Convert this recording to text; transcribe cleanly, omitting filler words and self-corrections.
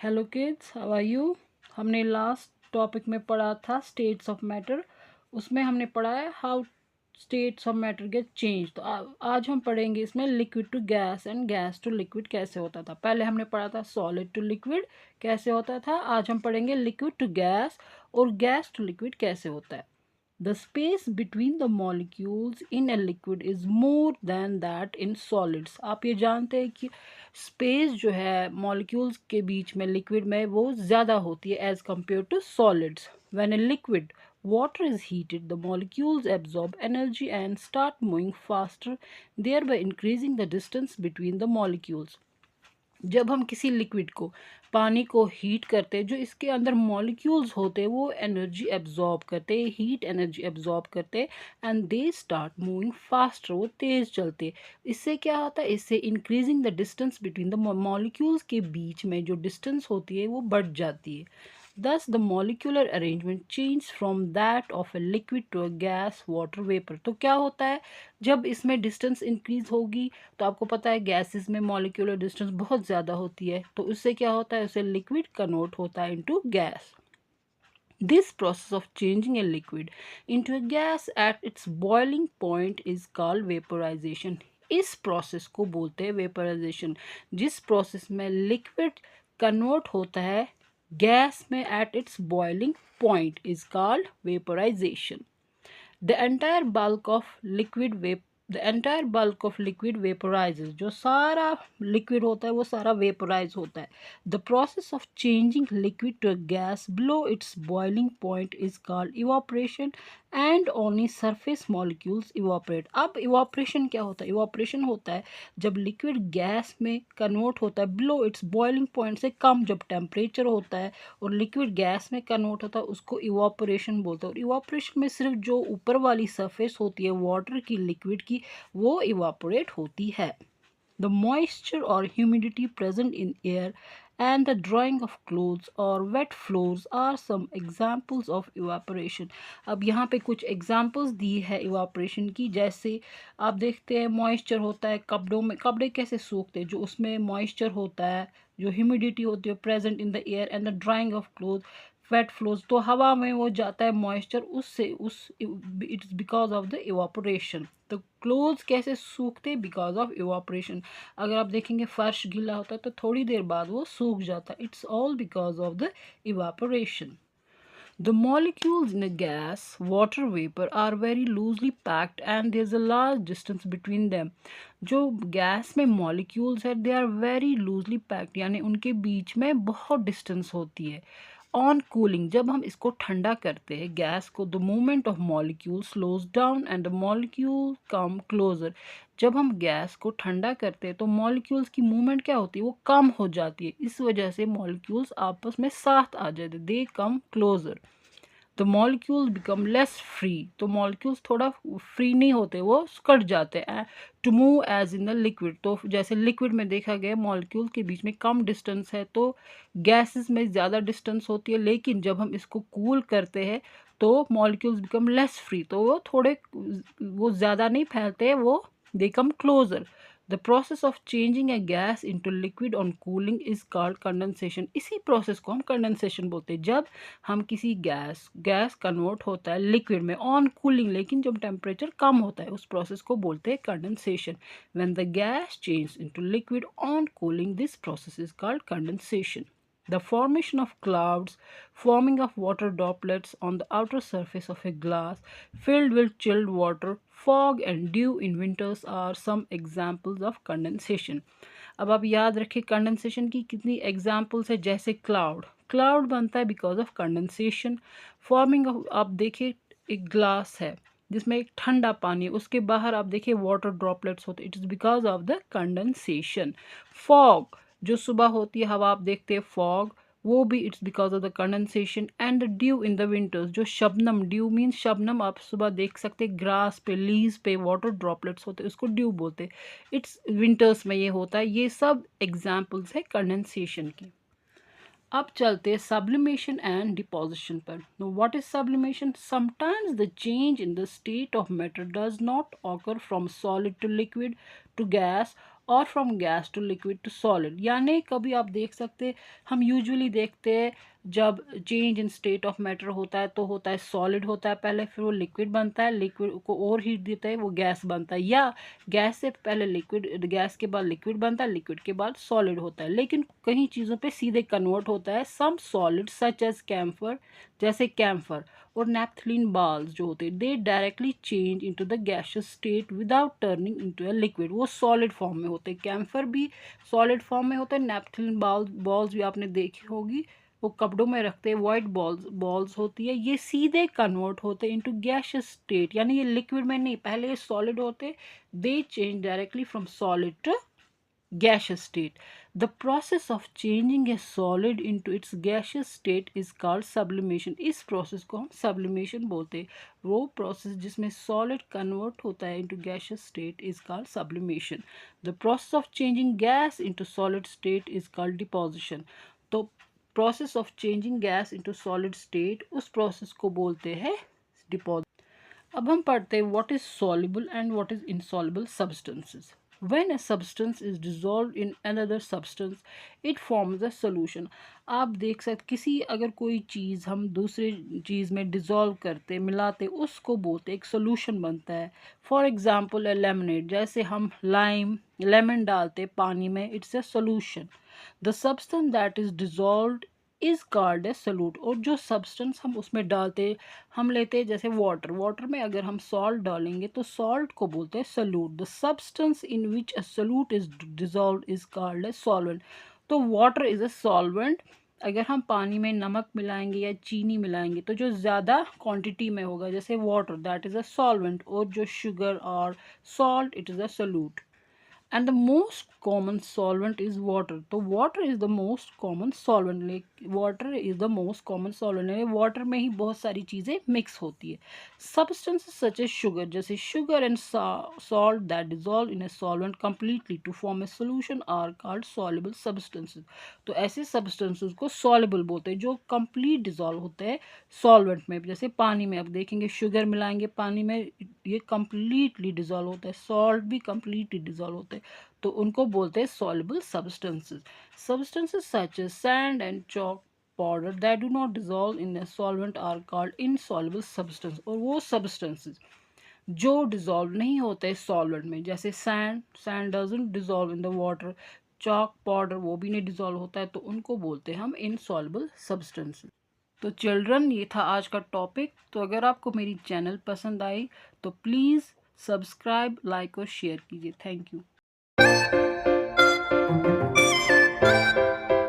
Hello kids, how are you. हमने last topic में पढ़ा था स्टेट्स ऑफ मैटर। उसमें हमने पढ़ा है how states of matter get change. तो आज हम पढ़ेंगे इसमें liquid to gas and gas to liquid कैसे होता था। पहले हमने पढ़ा था सॉलिड टू लिक्विड कैसे होता था। आज हम पढ़ेंगे लिक्विड टू गैस और गैस टू लिक्विड कैसे होता है। The space between the molecules in a liquid is more than that in solids। आप ये जानते हैं कि स्पेस जो है मॉलिक्यूल्स के बीच में लिक्विड में वो ज़्यादा होती है as compare to solids. When a liquid water is heated, the molecules absorb energy and start moving faster, thereby increasing the distance between the molecules। जब हम किसी लिक्विड को पानी को हीट करते हैं, जो इसके अंदर मॉलिक्यूल्स होते हैं वो एनर्जी एब्जॉर्ब करते हैं, हीट एनर्जी एब्जॉर्ब करते हैं and they start moving faster, वो तेज़ चलते हैं। इससे क्या होता है, इससे increasing the distance between the molecules के बीच में जो डिस्टेंस होती है वो बढ़ जाती है। Thus, the molecular arrangement changed from that of a liquid to a gas, water, vapor। तो क्या होता है, जब इसमें डिस्टेंस इंक्रीज होगी तो आपको पता है गैसेस में मॉलिक्यूलर डिस्टेंस बहुत ज़्यादा होती है, तो उससे क्या होता है, उससे लिक्विड कन्वर्ट होता है into gas. This process of changing a liquid into a gas at its boiling point is called vaporization। इस प्रोसेस को बोलते हैं वेपराइजेशन। जिस प्रोसेस में लिक्विड कन्वर्ट होता है गैस में at its boiling point is called vaporisation. The entire bulk of liquid vap the entire bulk of liquid vaporizes। जो सारा लिक्विड होता है वो सारा वेपोराइज होता है। The process of changing liquid to a gas below its boiling point is called evaporation and only surface molecules evaporate। अब evaporation क्या होता है, evaporation होता है जब लिक्विड गैस में कन्वर्ट होता है बिलो इट्स बॉइलिंग पॉइंट से कम जब टेम्परेचर होता है और लिक्विड गैस में कन्वर्ट होता है उसको इवापोरेशन बोलते हैं। और इवापोरेशन में सिर्फ जो ऊपर वाली सरफेस होती है वाटर की लिक्विड की वो इवापोरेट होती है। The moisture or humidity present in air and the drying of clothes or wet floors are some examples of evaporation। अब यहाँ पे कुछ examples दी है evaporation की। जैसे आप देखते हैं मॉइस्चर होता है कपड़ों में, कपड़े कैसे सूखते हैं, जो उसमें मॉइस्चर होता है, जो ह्यूमिडिटी होती है present in the air and the drying of cloth, wet flows, तो हवा में वो जाता है मॉइस्चर, उससे उस its because of the evaporation. तो क्लोथ्स कैसे सूखते बिकॉज ऑफ इवापोरेशन। अगर आप देखेंगे फर्श गीला होता है तो थोड़ी देर बाद वो सूख जाता है, it's all because of the evaporation. The molecules in a gas, water vapor are very loosely packed and there is a large distance between them। जो गैस में molecules है they are very loosely packed, यानी उनके बीच में बहुत distance होती है। On cooling, जब हम इसको ठंडा करते हैं गैस को, the movement of molecule slows down and the molecule come closer. जब हम गैस को ठंडा करते हैं तो मॉलिक्यूल्स की मूवमेंट क्या होती है, वो कम हो जाती है, इस वजह से मॉलिक्यूल्स आपस में साथ आ जाते, they come closer. The molecules become less free, तो मॉलिक्यूल्स थोड़ा फ्री नहीं होते, वो कट जाते हैं। To move as in the liquid, तो जैसे लिक्विड में देखा गया मॉलिक्यूल के बीच में कम डिस्टेंस है तो गैसेस में ज़्यादा डिस्टेंस होती है, लेकिन जब हम इसको कूल करते हैं तो मॉलिक्यूल्स बिकम लेस फ्री, तो वो थोड़े वो ज़्यादा नहीं फैलते, वो they come closer. The process of changing a gas into liquid on cooling is called condensation। इसी प्रोसेस को हम कंडेंसेशन बोलते हैं। जब हम किसी गैस कन्वर्ट होता है लिक्विड में ऑन कूलिंग, लेकिन जब टेम्परेचर कम होता है उस प्रोसेस को बोलते हैं condensation. When the gas changes into liquid on cooling, this process is called condensation। The formation of clouds, forming of water droplets on the outer surface of a glass filled with chilled water, fog and dew in winters are some examples of condensation। अब आप याद रखिए condensation की कितनी examples है। जैसे cloud बनता है because of condensation. Forming of, आप देखिए एक ग्लास है जिसमें एक ठंडा पानी है, उसके बाहर आप देखिए वाटर ड्रॉपलेट्स होते, it is because of the condensation. Fog, जो सुबह होती है हवा, आप देखते हैं फॉग, वो भी it's because of the condensation. And due in the winters, जो शबनम, ड्यू मीन्स शबनम, आप सुबह देख सकते हैं ग्रास पे, लीव्स पे वाटर ड्रॉपलेट्स होते हैं, उसको ड्यू बोलते हैं, इट्स विंटर्स में ये होता है। ये सब एग्जाम्पल्स है कंडेंसेशन की। अब चलते सब्लिमेशन एंड डिपोजिशन पर। What is sublimation? Sometimes the change in the state of matter does not occur from solid to liquid to gas और from gas to liquid to solid. यानी कभी आप देख सकते, हम यूजुअली देखते हैं जब change in state of matter होता है तो होता है सॉलिड होता है पहले, फिर वो लिक्विड बनता है, लिक्विड को और हीट देता है, वो गैस बनता है, या गैस से पहले लिक्विड, गैस के बाद लिक्विड बनता है, लिक्विड के बाद सॉलिड होता है। लेकिन कई चीज़ों पे सीधे कन्वर्ट होता है। Some solid such as camphor, जैसे कैम्फर और नैप्थलीन बाल्स जो होते हैं, they directly change into the gaseous state without turning into a liquid. वो सॉलिड फॉर्म में होते हैं, कैम्फर भी सॉलिड फॉर्म में होता है, नैप्थलीन बॉल्स भी आपने देखी होगी, वो कपड़ों में रखते हैं, वाइट बॉल्स होती है, ये सीधे कन्वर्ट होते हैं इनटू गैसियस स्टेट, यानी ये लिक्विड में नहीं, पहले ये सॉलिड होते, they change directly from solid to gaseous state. The process of changing a solid into its gaseous state is called sublimation. इस process को हम sublimation बोलते हैं। वो process जिसमें solid convert होता है into gaseous state is called sublimation. The process of changing gas into solid state is called deposition. तो process of changing gas into solid state, उस process को बोलते हैं deposition. अब हम पढ़ते हैं what is soluble and what is insoluble substances. When a substance is dissolved in another substance, it forms a solution. आप देख सकते, किसी अगर कोई चीज़ हम दूसरे चीज़ में डिज़ोल्व करते मिलाते, उसको बोलते एक सोल्यूशन बनता है। फॉर एग्ज़ाम्पल ए लेमनेड, जैसे हम लेमन डालते पानी में, it's a solution. The substance that is dissolved is called a solute. और जो सब्सटेंस हम उसमें डालते, हम लेते हैं जैसे वाटर में अगर हम सॉल्ट डालेंगे तो सॉल्ट को बोलते हैं solute. The substance in which a solute is dissolved is called a solvent. तो वाटर इज अ सॉल्वेंट। अगर हम पानी में नमक मिलाएंगे या चीनी मिलाएंगे तो जो ज़्यादा क्वांटिटी में होगा, जैसे water that is a solvent, और जो शुगर और salt it is a solute. And the most common solvent is water. तो water is the most common solvent, water is the most common solvent, water में ही बहुत सारी चीज़ें mix होती है। Substances such as sugar, जैसे sugar and salt that dissolve in a solvent completely to form a solution are called soluble substances. तो ऐसे substances को soluble बोलते हैं जो complete dissolve होते हैं solvent में। जैसे पानी में आप देखेंगे sugar मिलाएंगे पानी में, ये completely dissolve होता है, salt भी completely dissolve होता है, तो उनको बोलते हैं soluble substances. Substances such as sand and chalk powder that do not dissolve in a solvent are called insoluble substance. और वो substances जो डिजॉल्व नहीं होते सॉल्वेंट में, जैसे sand doesn't dissolve in the water, chalk powder वो भी नहीं डिजॉल्व होता है, तो उनको बोलते हैं हम इनसॉल्युबल सब्सटेंसेस। तो चिल्ड्रन, ये था आज का टॉपिक। तो अगर आपको मेरी चैनल पसंद आई तो प्लीज़ सब्सक्राइब, लाइक और शेयर कीजिए। Thank you.